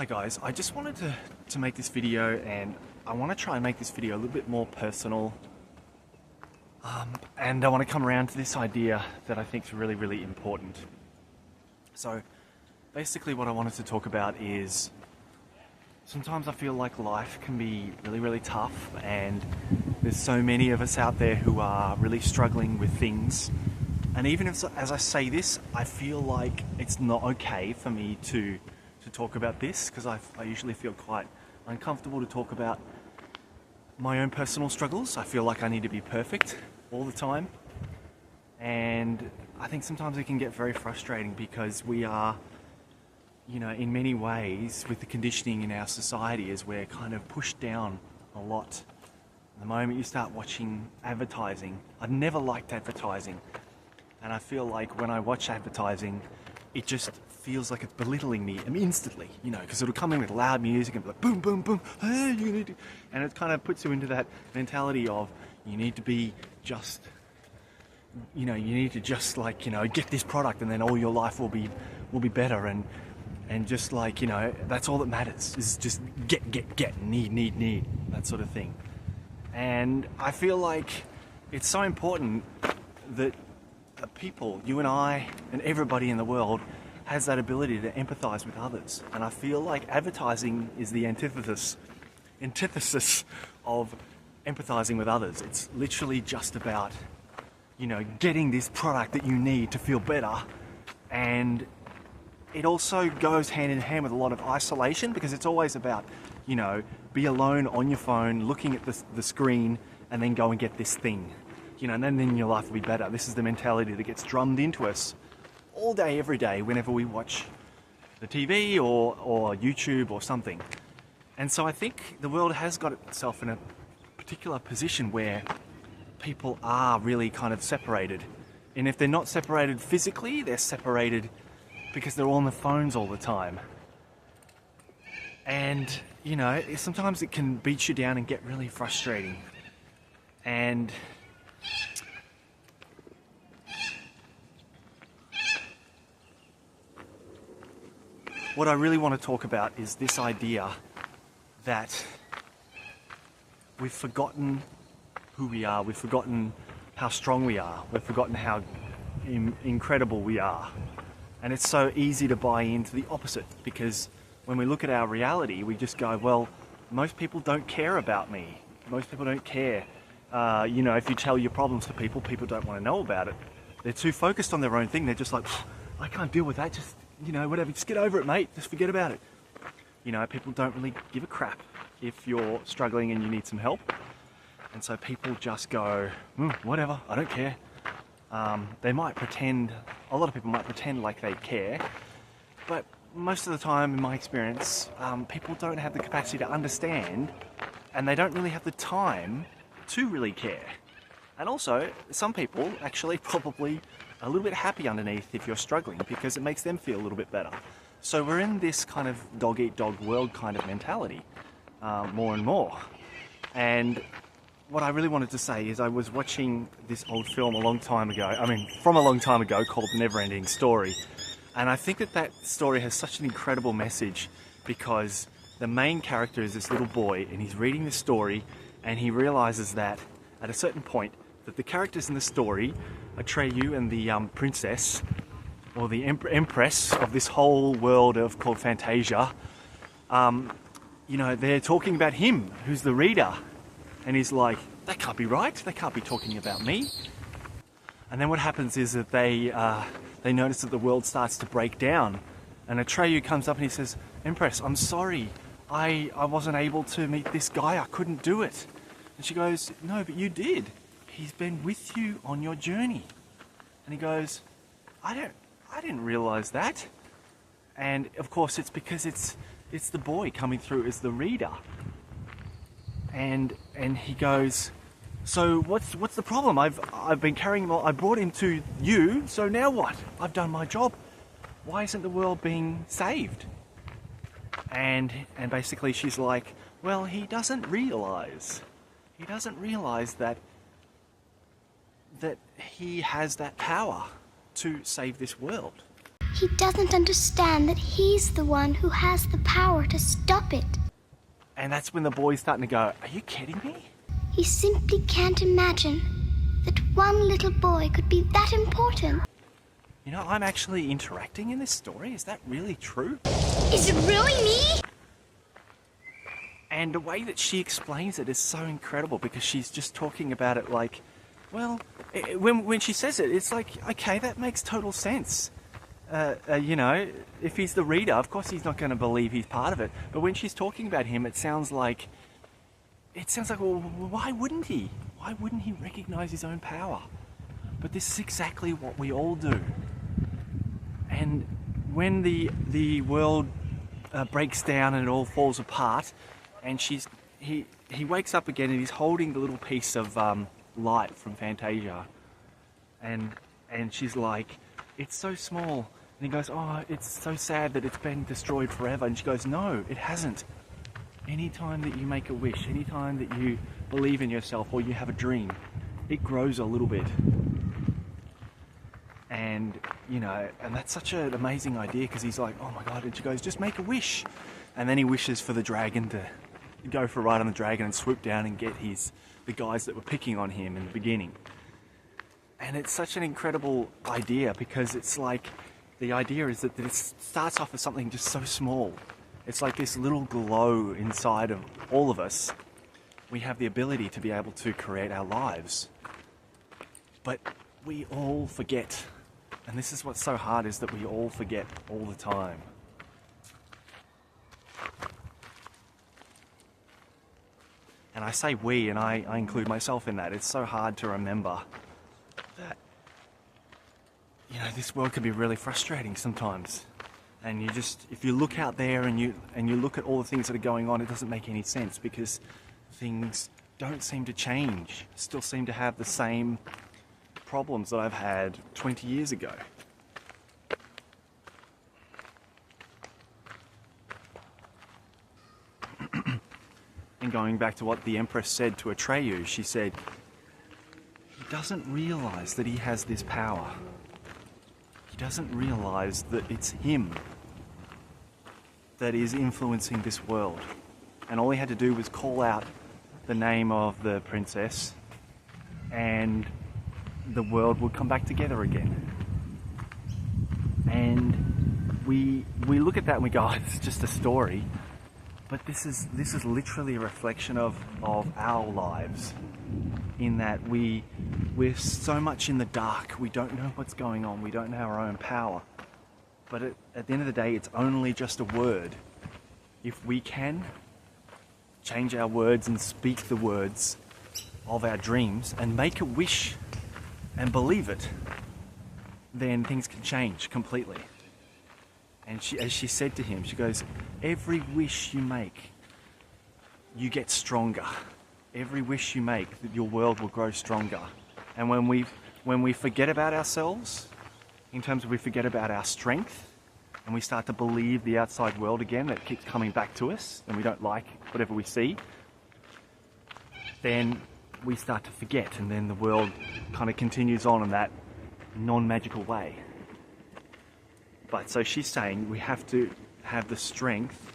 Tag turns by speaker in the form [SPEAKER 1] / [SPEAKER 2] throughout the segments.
[SPEAKER 1] Hi guys, I just wanted to make this video, and I want to try and make this video a little bit more personal, and I want to come around to this idea that I think is really, really important. So basically what I wanted to talk about is sometimes I feel like life can be really, really tough, and there's so many of us out there who are really struggling with things. And even if, as I say this, I feel like it's not okay for me to talk about this, because I usually feel quite uncomfortable to talk about my own personal struggles. I feel like I need to be perfect all the time, and I think sometimes it can get very frustrating because we are, in many ways, with the conditioning in our society, is we're kind of pushed down a lot. The moment you start watching advertising, I've never liked advertising, and I feel like when I watch advertising, it just feels like it's belittling me instantly, because it'll come in with loud music and be like boom, boom, boom, hey, you need to, and it kind of puts you into that mentality of you need to be just, you need to just get this product, and then all your life will be better, and just that's all that matters, is just get, need, that sort of thing. And I feel like it's so important that people, you and I, and everybody in the world has that ability to empathize with others. And I feel like advertising is the antithesis of empathizing with others. It's literally just about, getting this product that you need to feel better. And it also goes hand in hand with a lot of isolation, because it's always about, be alone on your phone, looking at the screen, and then go and get this thing. And then your life will be better. This is the mentality that gets drummed into us all day, every day, whenever we watch the TV or YouTube or something. And so I think the world has got itself in a particular position where people are really kind of separated. And if they're not separated physically, they're separated because they're all on their phones all the time. And, sometimes it can beat you down and get really frustrating. And what I really want to talk about is this idea that we've forgotten who we are, we've forgotten how strong we are, we've forgotten how incredible we are. And it's so easy to buy into the opposite, because when we look at our reality, we just go, well, most people don't care about me. Most people don't care. If you tell your problems to people, people don't want to know about it. They're too focused on their own thing. They're just like, I can't deal with that. Just, whatever, just get over it, mate. Just forget about it. People don't really give a crap if you're struggling and you need some help. And so people just go, whatever, I don't care. They might pretend, a lot of people might pretend like they care, but most of the time, in my experience, people don't have the capacity to understand, and they don't really have the time to really care. And also, some people actually probably a little bit happy underneath if you're struggling, because it makes them feel a little bit better. So we're in this kind of dog-eat-dog world kind of mentality, more and more. And what I really wanted to say is I was watching this old film from a long time ago, called The Never-Ending Story. And I think that story has such an incredible message, because the main character is this little boy, and he's reading the story, and he realizes that at a certain point that the characters in the story, Atreyu and the princess, or the empress of this whole world called Fantasia, they're talking about him, who's the reader. And he's like, that can't be right. They can't be talking about me. And then what happens is that they notice that the world starts to break down. And Atreyu comes up and he says, Empress, I'm sorry. I wasn't able to meet this guy. I couldn't do it. And she goes, no, but you did. He's been with you on your journey. And he goes, I didn't realize that. And of course it's because it's the boy coming through as the reader. And he goes, so what's the problem? I've been carrying him. I brought him to you. So now what? I've done my job. Why isn't the world being saved? And basically she's like, well, he doesn't realize that he has that power to save this world.
[SPEAKER 2] He doesn't understand that he's the one who has the power to stop it.
[SPEAKER 1] And that's when the boy's starting to go, are you kidding me?
[SPEAKER 2] He simply can't imagine that one little boy could be that important.
[SPEAKER 1] You know, I'm actually interacting in this story. Is that really true?
[SPEAKER 2] Is it really me?
[SPEAKER 1] And the way that she explains it is so incredible, because she's just talking about it like, well, when she says it, it's like, okay, that makes total sense. You know, if he's the reader, of course he's not going to believe he's part of it. But when she's talking about him, it sounds like, well, why wouldn't he? Why wouldn't he recognize his own power? But this is exactly what we all do. And when the world breaks down and it all falls apart, and he wakes up again and he's holding the little piece of light from Fantasia, and she's like, it's so small. And he goes, oh, it's so sad that it's been destroyed forever. And she goes, no, it hasn't. Anytime that you make a wish, anytime that you believe in yourself or you have a dream, it grows a little bit. And, you know, and that's such an amazing idea, because he's like, oh my God. And she goes, just make a wish. And then he wishes for the dragon to go for a ride on the dragon and swoop down and get the guys that were picking on him in the beginning. And it's such an incredible idea, because it's like, the idea is that it starts off as something just so small. It's like this little glow inside of all of us. We have the ability to be able to create our lives. But we all forget. And this is what's so hard, is that we all forget all the time. And I say we, and I include myself in that. It's so hard to remember that, you know, this world can be really frustrating sometimes. And you just, if you look out there and you look at all the things that are going on, it doesn't make any sense, because things don't seem to change. Still seem to have the same problems that I've had 20 years ago. And going back to what the Empress said to Atreyu, she said, he doesn't realize that he has this power. He doesn't realize that it's him that is influencing this world. And all he had to do was call out the name of the princess, and the world would come back together again. And we look at that and we go, oh, it's just a story. But this is literally a reflection of our lives, in that we're so much in the dark. We don't know what's going on. We don't know our own power. But at the end of the day, it's only just a word. If we can change our words and speak the words of our dreams and make a wish and believe it, then things can change completely. And as she said to him, she goes, every wish you make, you get stronger. Every wish you make, your world will grow stronger. And when we forget about ourselves, in terms of we forget about our strength, and we start to believe the outside world again that keeps coming back to us, and we don't like whatever we see, then we start to forget, and then the world kind of continues on in that non-magical way. But so she's saying we have to have the strength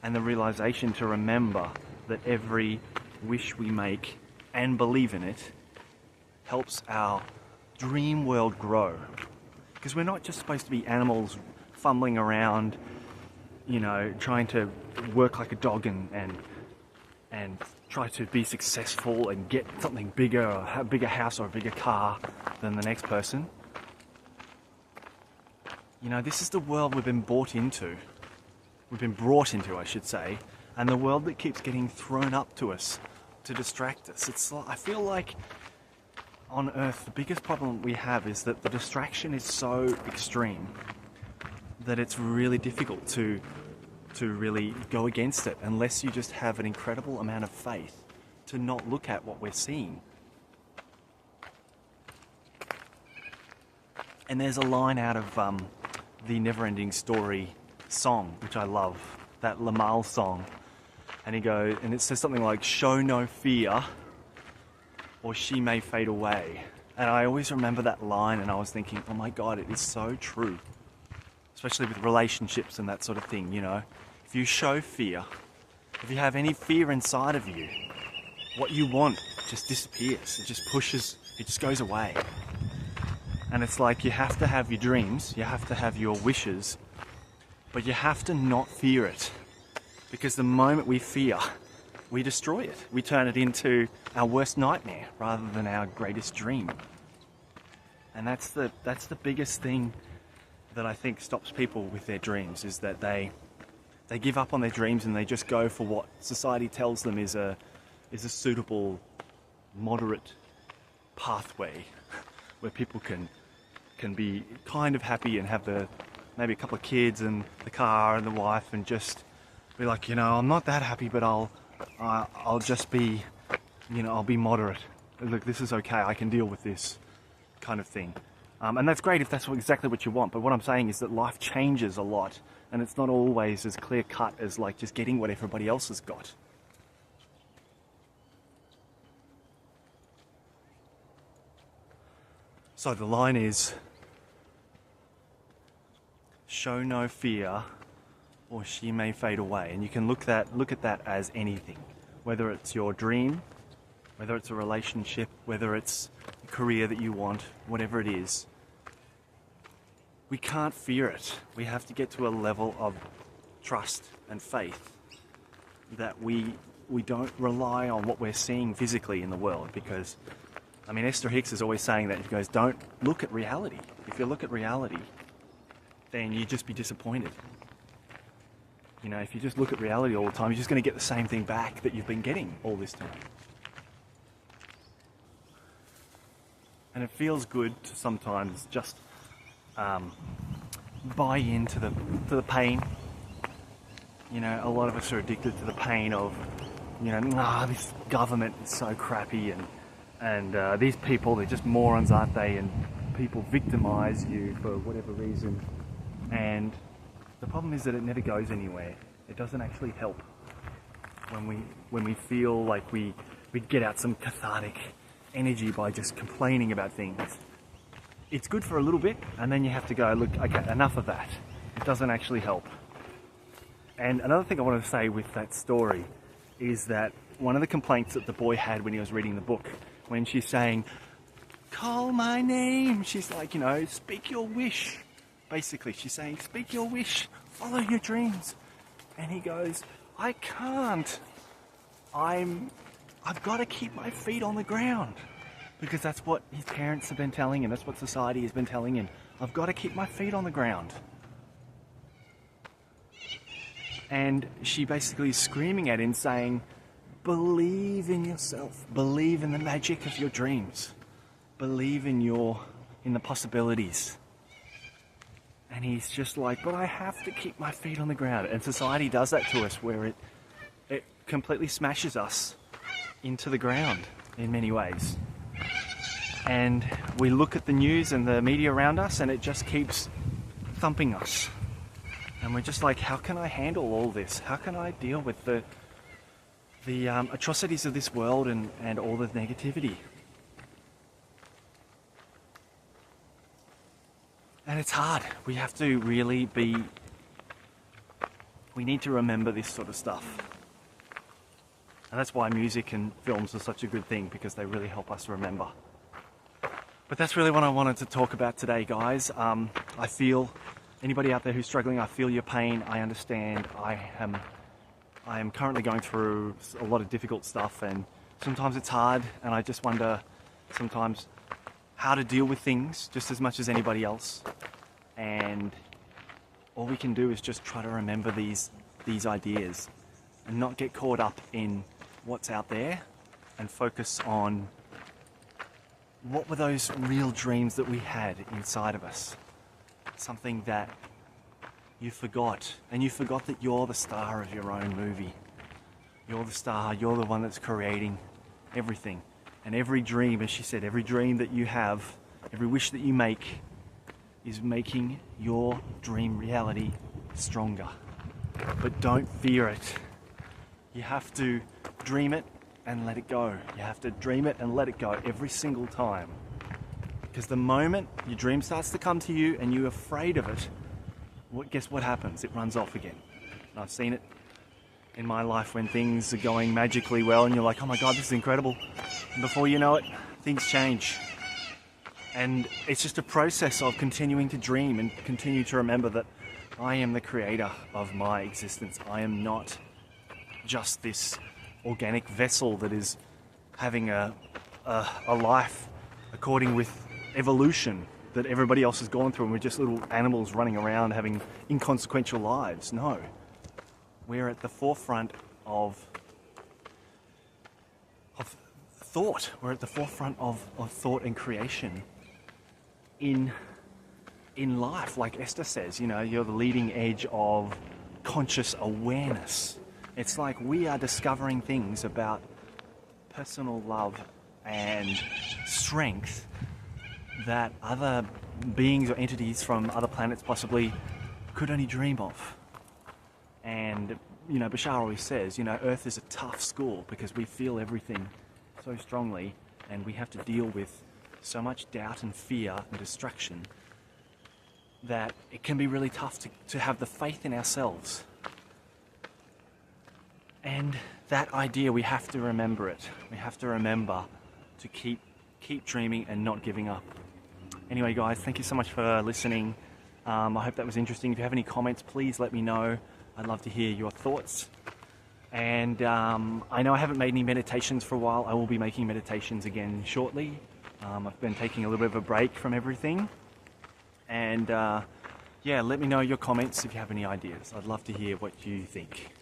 [SPEAKER 1] and the realization to remember that every wish we make and believe in it helps our dream world grow. Because we're not just supposed to be animals fumbling around, you know, trying to work like a dog and try to be successful and get something bigger, or have a bigger house or a bigger car than the next person. You know, this is the world we've been brought into, I should say, and the world that keeps getting thrown up to us to distract us. I feel like on Earth, the biggest problem we have is that the distraction is so extreme that it's really difficult to really go against it, unless you just have an incredible amount of faith to not look at what we're seeing. And there's a line out of the Neverending Story song, which I love, that Lamal song. And it says something like, show no fear, or she may fade away. And I always remember that line, and I was thinking, oh my God, it is so true. especially with relationships and that sort of thing, you know. If you show fear, if you have any fear inside of you, what you want just disappears. It just pushes, it just goes away. And it's like you have to have your dreams, you have to have your wishes, but you have to not fear it. Because the moment we fear, we destroy it. We turn it into our worst nightmare rather than our greatest dream. And that's the biggest thing that I think stops people with their dreams, is that they give up on their dreams and they just go for what society tells them is a suitable, moderate pathway where people can be kind of happy and have maybe a couple of kids and the car and the wife, and just be like, you know, I'm not that happy, but I'll just be, you know, I'll be moderate. Look, this is okay. I can deal with this kind of thing. And that's great if that's exactly what you want. But what I'm saying is that life changes a lot, and it's not always as clear cut as like just getting what everybody else has got. So the line is, show no fear, or she may fade away. And you can look at that as anything, whether it's your dream, whether it's a relationship, whether it's a career that you want, whatever it is. We can't fear it. We have to get to a level of trust and faith that we don't rely on what we're seeing physically in the world. Because, I mean, Esther Hicks is always saying that. She goes, don't look at reality. If you look at reality, then you just be disappointed. You know, if you just look at reality all the time, you're just going to get the same thing back that you've been getting all this time. And it feels good to sometimes just buy into the pain. You know, a lot of us are addicted to the pain of, you know, this government is so crappy, and these people, they're just morons, aren't they? And people victimize you for whatever reason. And the problem is that it never goes anywhere. It doesn't actually help when we feel like we get out some cathartic energy by just complaining about things. It's good for a little bit, and then you have to go, look, okay, enough of that. It doesn't actually help. And another thing I wanted to say with that story is that one of the complaints that the boy had when he was reading the book, when she's saying, call my name, she's like, you know, speak your wish. Basically, she's saying, speak your wish, follow your dreams. And he goes, I can't. I've got to keep my feet on the ground. Because that's what his parents have been telling him, that's what society has been telling him. I've got to keep my feet on the ground. And she basically is screaming at him saying, believe in yourself, believe in the magic of your dreams, believe in the possibilities. And he's just like, but I have to keep my feet on the ground. And society does that to us, where it completely smashes us into the ground in many ways. And we look at the news and the media around us, and it just keeps thumping us. And we're just like, how can I handle all this? How can I deal with the atrocities of this world and all the negativity? And it's hard. We have to really we need to remember this sort of stuff. And that's why music and films are such a good thing, because they really help us remember. But that's really what I wanted to talk about today, guys. I feel, anybody out there who's struggling, I feel your pain. I understand. I am currently going through a lot of difficult stuff, and sometimes it's hard, and I just wonder sometimes how to deal with things just as much as anybody else. And all we can do is just try to remember these ideas and not get caught up in what's out there, and focus on what were those real dreams that we had inside of us. Something that you forgot, and you forgot that you're the star of your own movie. You're the star, you're the one that's creating everything. And every dream, as she said, every dream that you have, every wish that you make is making your dream reality stronger. But don't fear it. You have to dream it and let it go. You have to dream it and let it go every single time. Because the moment your dream starts to come to you and you're afraid of it, guess what happens? It runs off again. And I've seen it in my life when things are going magically well and you're like, oh my God, this is incredible. And before you know it, things change. And it's just a process of continuing to dream and continue to remember that I am the creator of my existence. I am not just this organic vessel that is having a life according with evolution that everybody else has gone through, and we're just little animals running around having inconsequential lives. No. We're at the forefront of thought. We're at the forefront of thought and creation in life. Like Esther says, you know, you're the leading edge of conscious awareness. It's like we are discovering things about personal love and strength that other beings or entities from other planets possibly could only dream of. And, you know, Bashar always says, you know, Earth is a tough school because we feel everything so strongly and we have to deal with so much doubt and fear and distraction that it can be really tough to have the faith in ourselves. And that idea, we have to remember it. We have to remember to keep dreaming and not giving up. Anyway, guys, thank you so much for listening. I hope that was interesting. If you have any comments, please let me know. I'd love to hear your thoughts. And I know I haven't made any meditations for a while. I will be making meditations again shortly. I've been taking a little bit of a break from everything. And yeah, let me know your comments if you have any ideas. I'd love to hear what you think.